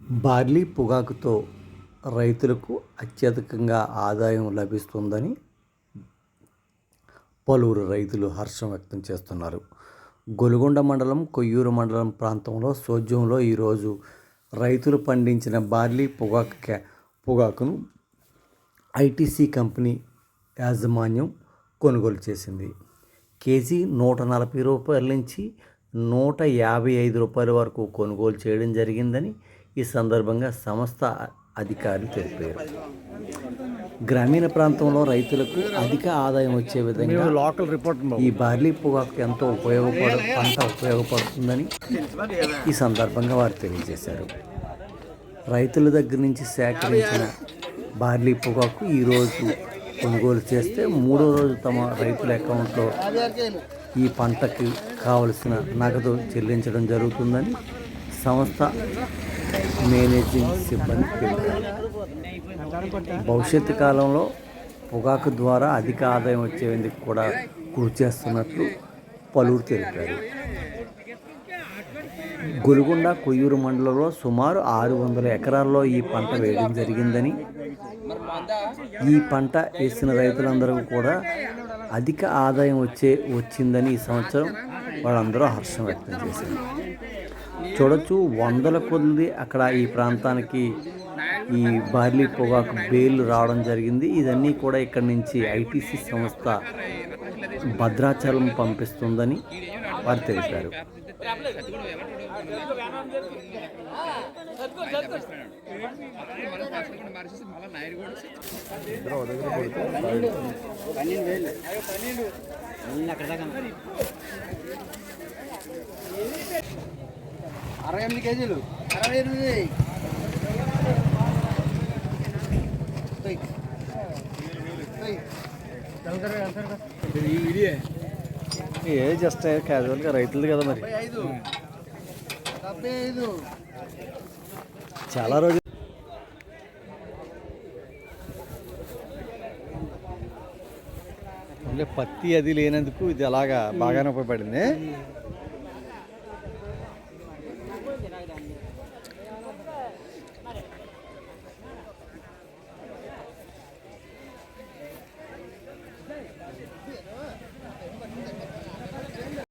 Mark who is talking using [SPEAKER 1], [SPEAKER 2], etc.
[SPEAKER 1] Barley పొగాకుతో రైతులకు అత్యధికంగా ఆదాయం లభిస్తుందని పలువురు రైతులు హర్షం వ్యక్తం చేస్తున్నారు. గొలుగొండ మండలం కొయ్యూరు మండలం ప్రాంతంలో సోజ్యంలో ఈరోజు రైతులు పండించిన బార్లీ పొగాకును ఐటీసీ కంపెనీ యాజమాన్యం కొనుగోలు చేసింది. కేజీ రూ. 140 నుంచి రూ. 155 వరకు కొనుగోలు చేయడం జరిగిందని ఈ సందర్భంగా సంస్థ అధికారులు తెలిపారు. గ్రామీణ ప్రాంతంలో రైతులకు అధిక ఆదాయం వచ్చే విధంగా ఈ బార్లీ పొగాకు ఎంతో ఉపయోగపడుతుందని ఈ సందర్భంగా వారు తెలియజేశారు. రైతుల దగ్గర నుంచి సేకరించిన బార్లీ పొగాకు ఈరోజు కొనుగోలు చేస్తే మూడో రోజు తమ రైతుల అకౌంట్లో ఈ పంటకి కావలసిన నగదు చెల్లించడం జరుగుతుందని సంస్థ మేనేజింగ్ సిబ్బంది తెలిపారు. భవిష్యత్తు కాలంలో పొగాకు ద్వారా అధిక ఆదాయం వచ్చేందుకు కూడా కృషి చేస్తున్నట్లు పలువురు తెలిపారు. గొలుగొండ కొయ్యూరు మండలంలో సుమారు 600 ఎకరాల్లో ఈ పంట వేయడం జరిగిందని, ఈ పంట వేసిన రైతులందరూ కూడా అధిక ఆదాయం వచ్చిందని ఈ సంవత్సరం వాళ్ళందరూ హర్షం వ్యక్తం చేశారు. చూడొచ్చు, వందల కొద్ది అక్కడ ఈ ప్రాంతానికి ఈ బార్లీ పొగాకు బేలు రావడం జరిగింది. ఇదన్నీ కూడా ఇక్కడి నుంచి ఐటీసీ సంస్థ భద్రాచలం పంపిస్తుందని వారు తెలిపారు.
[SPEAKER 2] అరవై 8 కేజీలు 68
[SPEAKER 1] ఏ జస్ట్ క్యాజువల్గా రైతులది కదా మరి.
[SPEAKER 2] 75
[SPEAKER 1] చాలా రోజులు పత్తి అది లేనందుకు ఇది అలాగా బాగానే ఉపయోగపడింది.